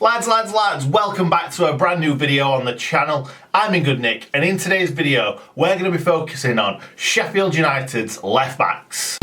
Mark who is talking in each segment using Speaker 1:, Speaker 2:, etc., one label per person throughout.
Speaker 1: Lads, welcome back to a brand new video on the channel. I'm Ingood Nick, and in today's video, we're going to be focusing on Sheffield United's left backs.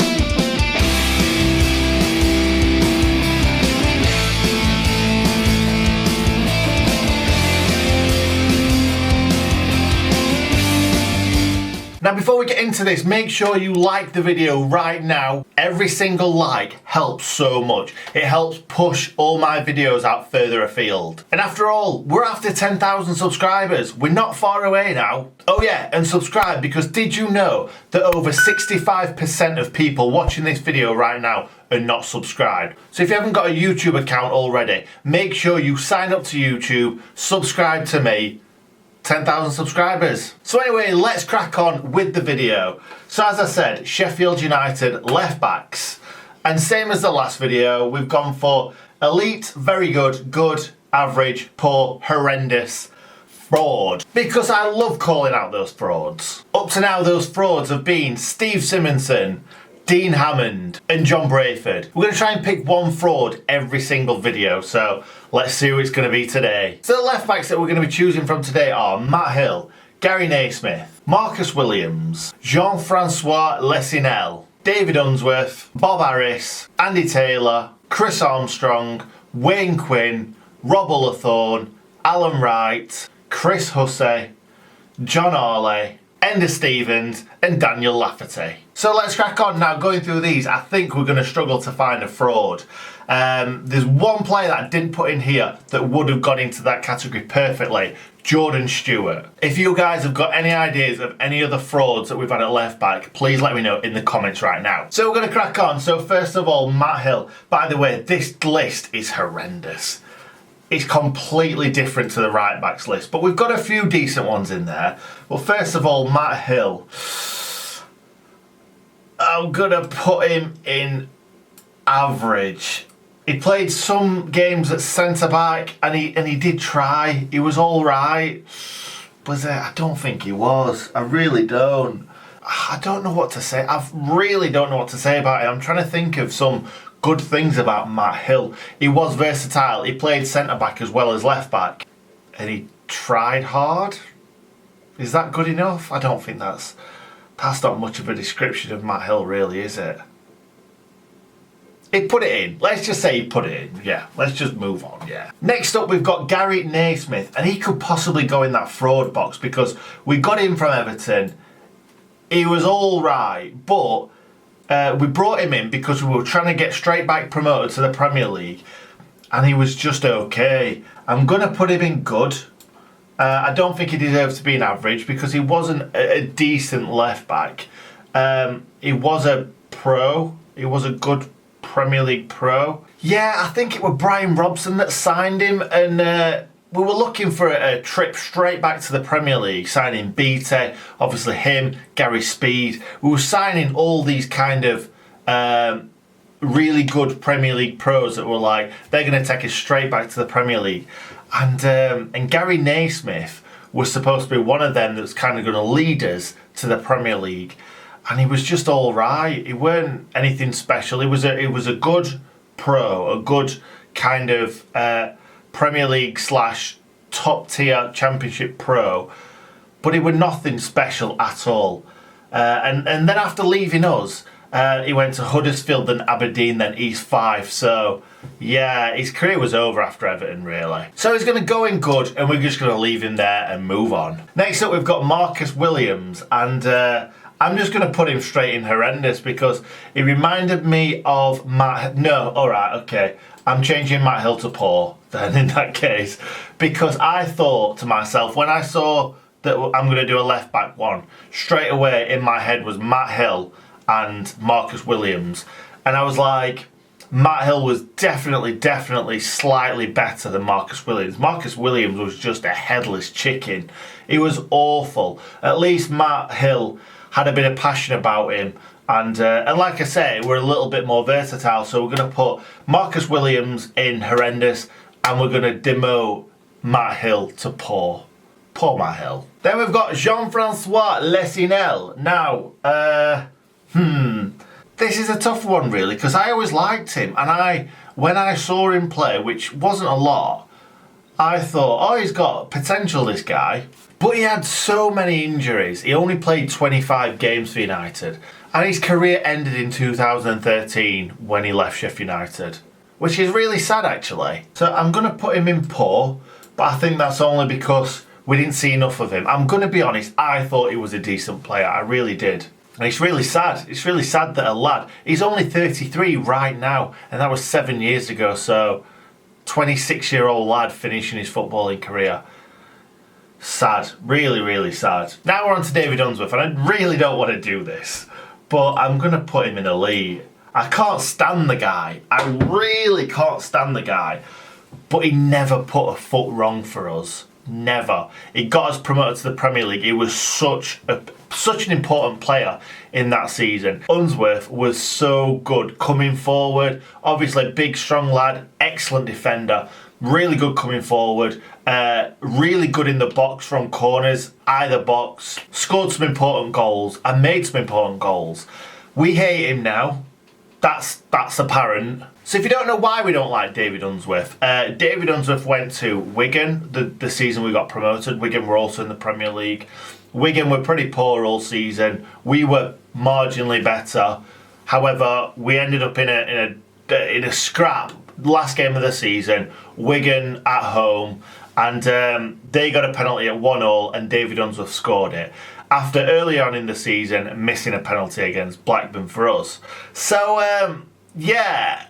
Speaker 1: Now before we get into this, make sure you like the video right now. Every single like helps so much. It helps push all my videos out further afield. And after all, we're after 10,000 subscribers. We're not far away now. Oh yeah, and subscribe, because did you know that over 65% of people watching this video right now are not subscribed? So if you haven't got a YouTube account already, make sure you sign up to YouTube, subscribe to me. 10,000 subscribers. So anyway, let's crack on with the video. So as I said, Sheffield United left backs. And same as the last video, we've gone for elite, very good, good, average, poor, horrendous, fraud. Because I love calling out those frauds. Up to now, those frauds have been Steve Simonson, Dean Hammond and John Brayford. We're going to try and pick one fraud every single video, so let's see who it's going to be today. So the left backs that we're going to be choosing from today are Matt Hill, Gary Naismith, Marcus Williams, Jean-Francois Lessinel, David Unsworth, Bob Harris, Andy Taylor, Chris Armstrong, Wayne Quinn, Rob Ullathorne, Alan Wright, Chris Hussey, John Arley, Ender Stevens and Daniel Lafferty. So let's crack on now. Going through these, I think we're going to struggle to find a fraud. There's one player that I didn't put in here that would have gone into that category perfectly, Jordan Stewart. If you guys have got any ideas of any other frauds that we've had at left back, please let me know in the comments right now. So we're going to crack on. So first of all, Matt Hill. By the way, this list is horrendous. It's completely different to the right backs list, but we've got a few decent ones in there. Well, first of all, Matt Hill. I'm gonna put him in average. He played some games at centre back, and he did try. He was all right. Was it? I don't think he was. I really don't. I don't know what to say. I really don't know what to say about it. I'm trying to think of some good things about Matt Hill. He was versatile. He played centre back as well as left back, and he tried hard. Is that good enough? I don't think that's not much of a description of Matt Hill, really, is it? He put it in. Let's just say he put it in. Yeah, let's just move on. Yeah. Next up, we've got Gary Naismith, and he could possibly go in that fraud box because we got him from Everton. He was all right, but we brought him in because we were trying to get straight back promoted to the Premier League, and he was just okay. I'm going to put him in good. I don't think he deserves to be an average because he wasn't a decent left back. He was a pro. He was a good Premier League pro. Yeah, I think it was Brian Robson that signed him, and we were looking for a trip straight back to the Premier League, signing BT, obviously him, Gary Speed. We were signing all these kind of really good Premier League pros that were like, they're going to take us straight back to the Premier League. And Gary Naismith was supposed to be one of them that's kind of going to lead us to the Premier League. And he was just all right. He weren't anything special. He was a good pro, a good kind of Premier League / top tier Championship pro, but he was nothing special at all. And then after leaving us, he went to Huddersfield, then Aberdeen, then East Fife. So yeah, his career was over after Everton, really. So he's going to go in good, and we're just going to leave him there and move on. Next up, we've got Marcus Williams, and I'm just going to put him straight in horrendous because he reminded me of Matt. No, all right, okay. I'm changing Matt Hill to poor then in that case, because I thought to myself, when I saw that I'm going to do a left back one, straight away in my head was Matt Hill and Marcus Williams. And I was like, Matt Hill was definitely slightly better than Marcus Williams. Marcus Williams was just a headless chicken. He was awful. At least Matt Hill had a bit of passion about him. And like I say, we're a little bit more versatile. So we're going to put Marcus Williams in horrendous, and we're going to demote Matt Hill to poor. Poor Matt Hill. Then we've got Jean-Francois Lessinel. Now, this is a tough one really, because I always liked him, and when I saw him play, which wasn't a lot, I thought, oh, he's got potential, this guy. But he had so many injuries. He only played 25 games for United. And his career ended in 2013 when he left Sheffield United. Which is really sad, actually. So I'm going to put him in poor, but I think that's only because we didn't see enough of him. I'm going to be honest, I thought he was a decent player. I really did. And it's really sad. It's really sad that a lad, he's only 33 right now, and that was 7 years ago. So 26-year-old lad finishing his footballing career. Sad. Really, really sad. Now we're on to David Unsworth, and I really don't want to do this, but I'm going to put him in elite. I can't stand the guy. I really can't stand the guy. But he never put a foot wrong for us. Never. He got us promoted to the Premier League. He was such an important player in that season. Unsworth was so good coming forward. Obviously, big, strong lad, excellent defender. Really good coming forward. Really good in the box from corners, either box. Scored some important goals and made some important goals. We hate him now. That's apparent. So if you don't know why we don't like David Unsworth, David Unsworth went to Wigan the season we got promoted. Wigan were also in the Premier League. Wigan were pretty poor all season. We were marginally better. However, we ended up in a scrap last game of the season. Wigan at home, and they got a penalty at 1-1, and David Unsworth scored it after early on in the season missing a penalty against Blackburn for us. So yeah,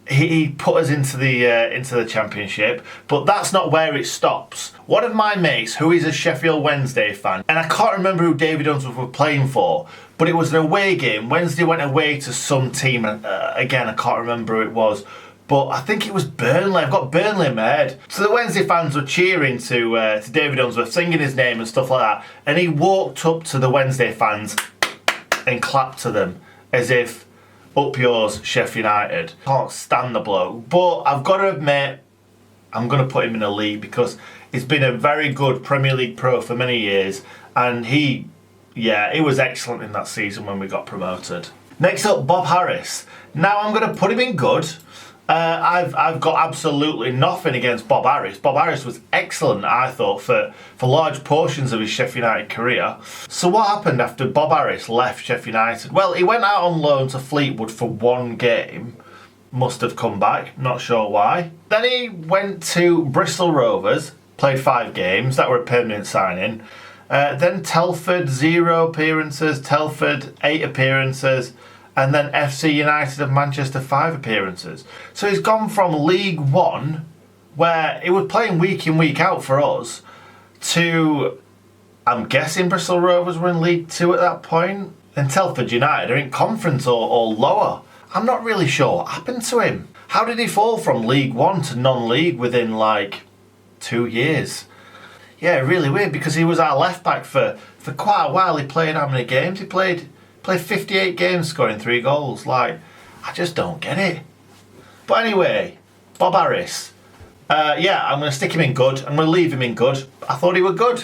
Speaker 1: he put us into the Championship, but that's not where it stops. One of my mates, who is a Sheffield Wednesday fan, and I can't remember who David Unsworth were playing for, but it was an away game. Wednesday went away to some team, again I can't remember who it was, but I think it was Burnley. I've got Burnley in my head. So the Wednesday fans were cheering to David Unsworth, singing his name and stuff like that, and he walked up to the Wednesday fans and clapped to them as if, up yours, Sheffield United. Can't stand the bloke, but I've got to admit, I'm going to put him in elite because he's been a very good Premier League pro for many years, and he was excellent in that season when we got promoted. Next up, Bob Harris. Now I'm going to put him in good. I've got absolutely nothing against Bob Harris. Bob Harris was excellent, I thought, for large portions of his Sheffield United career. So what happened after Bob Harris left Sheffield United? Well, he went out on loan to Fleetwood for one game. Must have come back, not sure why. Then he went to Bristol Rovers, played 5 games, that were a permanent signing. Then Telford, 0 appearances, Telford, 8 appearances, and then FC United of Manchester, 5 appearances. So he's gone from League One, where he was playing week in, week out for us, to, I'm guessing Bristol Rovers were in League 2 at that point, and Telford United are in Conference or lower. I'm not really sure what happened to him. How did he fall from League 1 to non-league within like 2 years? Yeah, really weird, because he was our left back for quite a while. He played how many games? He played 58 games, scoring 3 goals. Like, I just don't get it. But anyway, Bob Harris. I'm going to stick him in good. I'm going to leave him in good. I thought he was good.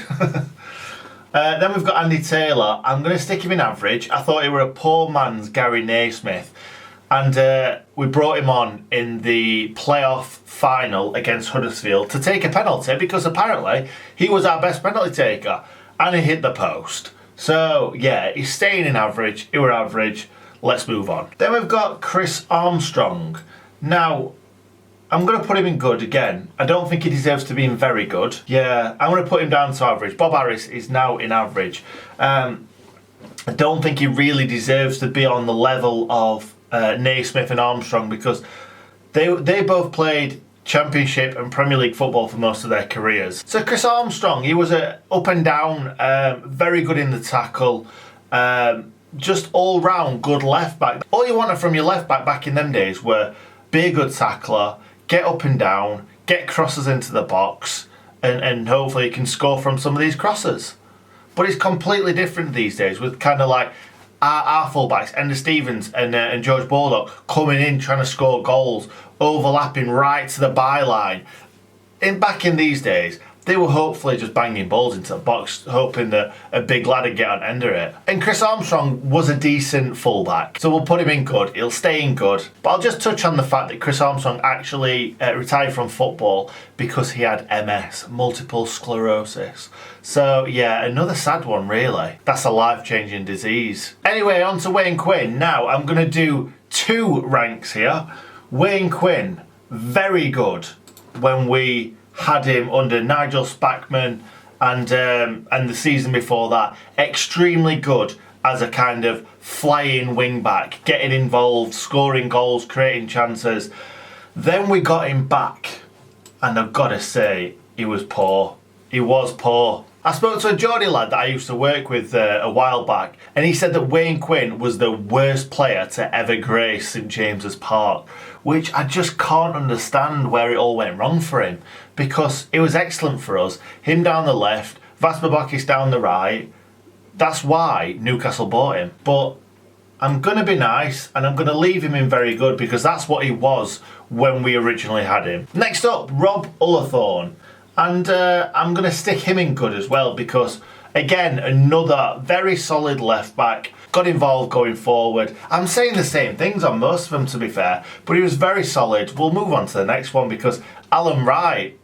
Speaker 1: Then we've got Andy Taylor. I'm going to stick him in average. I thought he were a poor man's Gary Naismith. And we brought him on in the playoff final against Huddersfield to take a penalty, because apparently he was our best penalty taker. And he hit the post. So, yeah, he's staying in average. He were average. Let's move on. Then we've got Chris Armstrong. Now, I'm going to put him in good again. I don't think he deserves to be in very good. Yeah, I'm going to put him down to average. Bob Harris is now in average. I don't think he really deserves to be on the level of Naismith and Armstrong, because they both played Championship and Premier League football for most of their careers. So Chris Armstrong, he was up and down, very good in the tackle, just all round good left back. All you wanted from your left back in them days were be a good tackler, get up and down, get crosses into the box, and hopefully you can score from some of these crosses. But it's completely different these days, with kind of like our fullbacks, Enda Stevens and George Baldock, coming in trying to score goals, overlapping right to the byline. Back in these days, They were hopefully just banging balls into the box, hoping that a big lad would get on end of it. And Chris Armstrong was a decent fullback, so we'll put him in good. He'll stay in good. But I'll just touch on the fact that Chris Armstrong actually retired from football because he had MS, multiple sclerosis. So yeah, another sad one really. That's a life-changing disease. Anyway, on to Wayne Quinn. Now I'm going to do 2 ranks here. Wayne Quinn, very good when we had him under Nigel Spackman and the season before that. Extremely good as a kind of flying wing back, getting involved, scoring goals, creating chances. Then we got him back, and I've got to say, he was poor. He was poor. I spoke to a Geordie lad that I used to work with a while back, and he said that Wayne Quinn was the worst player to ever grace St James's Park, which I just can't understand where it all went wrong for him, because it was excellent for us. Him down the left, Vassbabakis down the right. That's why Newcastle bought him. But I'm going to be nice, and I'm going to leave him in very good, because that's what he was when we originally had him. Next up, Rob Ullathorne. And I'm going to stick him in good as well, because, again, another very solid left back. Got involved going forward. I'm saying the same things on most of them, to be fair, but he was very solid. We'll move on to the next one, because Alan Wright.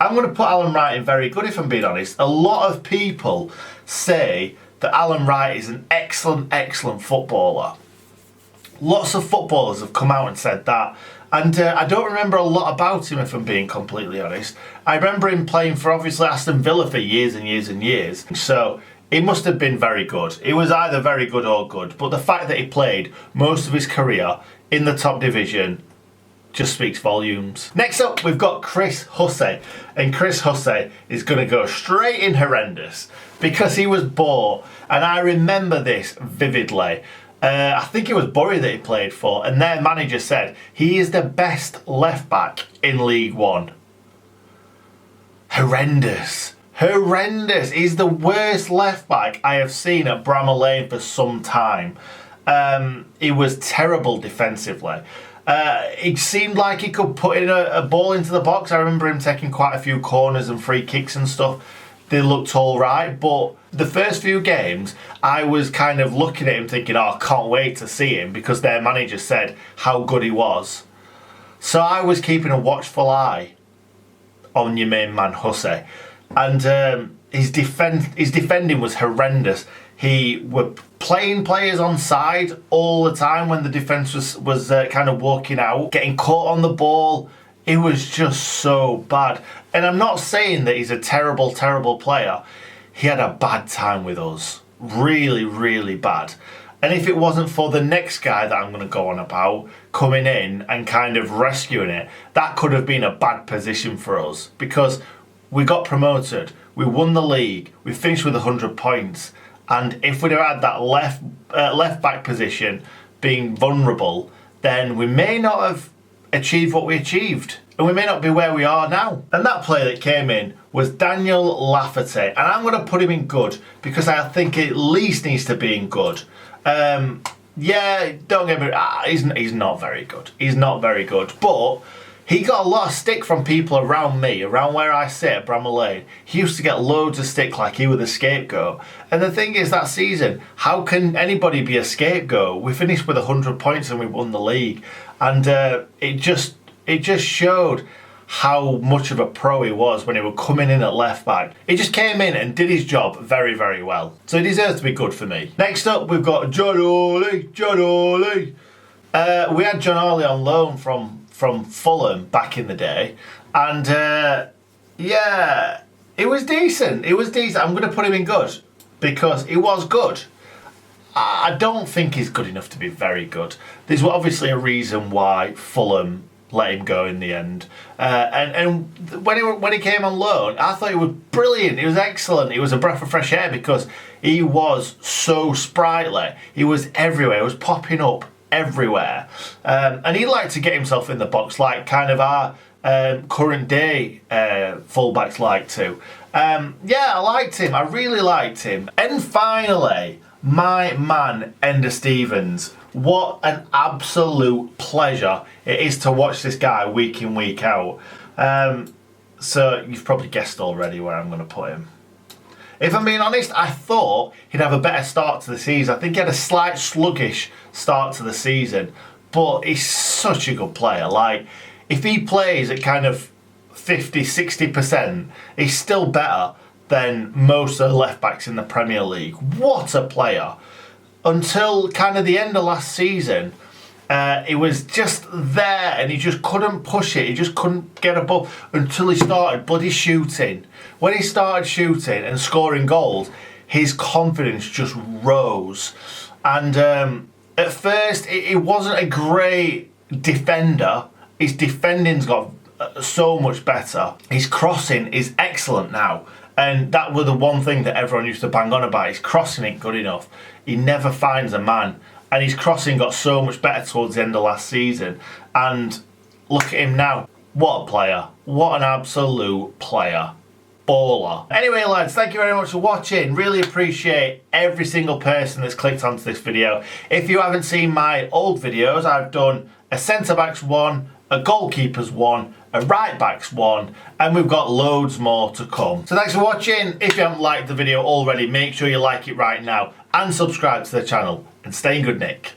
Speaker 1: I'm going to put Alan Wright in very good, if I'm being honest. A lot of people say that Alan Wright is an excellent, excellent footballer. Lots of footballers have come out and said that. And I don't remember a lot about him, if I'm being completely honest. I remember him playing for, obviously, Aston Villa for years and years and years. So he must have been very good. He was either very good or good. But the fact that he played most of his career in the top division just speaks volumes. Next up, we've got Chris Hussey. And Chris Hussey is going to go straight in horrendous, because he was bought. And I remember this vividly. I think it was Bury that he played for, and their manager said he is the best left back in League One. Horrendous. Horrendous. He's the worst left back I have seen at Bramall Lane for some time. He was terrible defensively. It seemed like he could put in a ball into the box. I remember him taking quite a few corners and free kicks and stuff. They looked all right, but the first few games, I was kind of looking at him thinking, oh, I can't wait to see him, because their manager said how good he was. So I was keeping a watchful eye on your main man, Hussey. And his defending was horrendous. He were playing players on side all the time when the defence was kind of walking out, getting caught on the ball. It was just so bad. And I'm not saying that he's a terrible, terrible player. He had a bad time with us. Really, really bad. And if it wasn't for the next guy that I'm going to go on about coming in and kind of rescuing it, that could have been a bad position for us, because we got promoted, we won the league, we finished with 100 points, and if we'd have had that left back position being vulnerable, then we may not have achieved what we achieved, and we may not be where we are now. And that player that came in was Daniel Lafferty, and I'm going to put him in good, because I think he at least needs to be in good. Yeah, don't get me wrong, he's not very good. He's not very good, but he got a lot of stick from people around me, around where I sit at Bramall Lane. He used to get loads of stick like he was the scapegoat. And the thing is, that season, how can anybody be a scapegoat? We finished with 100 points and we won the league. And it just showed how much of a pro he was when he was coming in at left back. He just came in and did his job very, very well. So he deserves to be good for me. Next up, we've got John Hawley. John Hawley. We had John Hawley on loan from Fulham back in the day. And yeah, it was decent. It was decent. I'm going to put him in good, because it was good. I don't think he's good enough to be very good. There's obviously a reason why Fulham let him go in the end. And when he came on loan, I thought he was brilliant. He was excellent. He was a breath of fresh air, because he was so sprightly. He was everywhere. He was popping up everywhere. And he liked to get himself in the box, like kind of our current day fullbacks like to. Yeah, I liked him. I really liked him. And finally, my man, Enda Stevens. What an absolute pleasure it is to watch this guy week in, week out. So you've probably guessed already where I'm going to put him. If I'm being honest, I thought he'd have a better start to the season. I think he had a slight sluggish start to the season, but he's such a good player. Like, if he plays at kind of 50, 60%, he's still better than most of the left backs in the Premier League. What a player. Until kind of the end of last season, it was just there and he just couldn't push it. He just couldn't get above until he started bloody shooting. When he started shooting and scoring goals, his confidence just rose. And at first, it wasn't a great defender. His defending's got so much better. His crossing is excellent now. And that was the one thing that everyone used to bang on about. His crossing ain't good enough. He never finds a man. And his crossing got so much better towards the end of last season. And look at him now. What a player. What an absolute player. Baller. Anyway, lads, thank you very much for watching. Really appreciate every single person that's clicked onto this video. If you haven't seen my old videos, I've done a centre-backs one, a goalkeeper's one, a right-back's one, and we've got loads more to come. So thanks for watching. If you haven't liked the video already, make sure you like it right now and subscribe to the channel. And stay in good, Nick.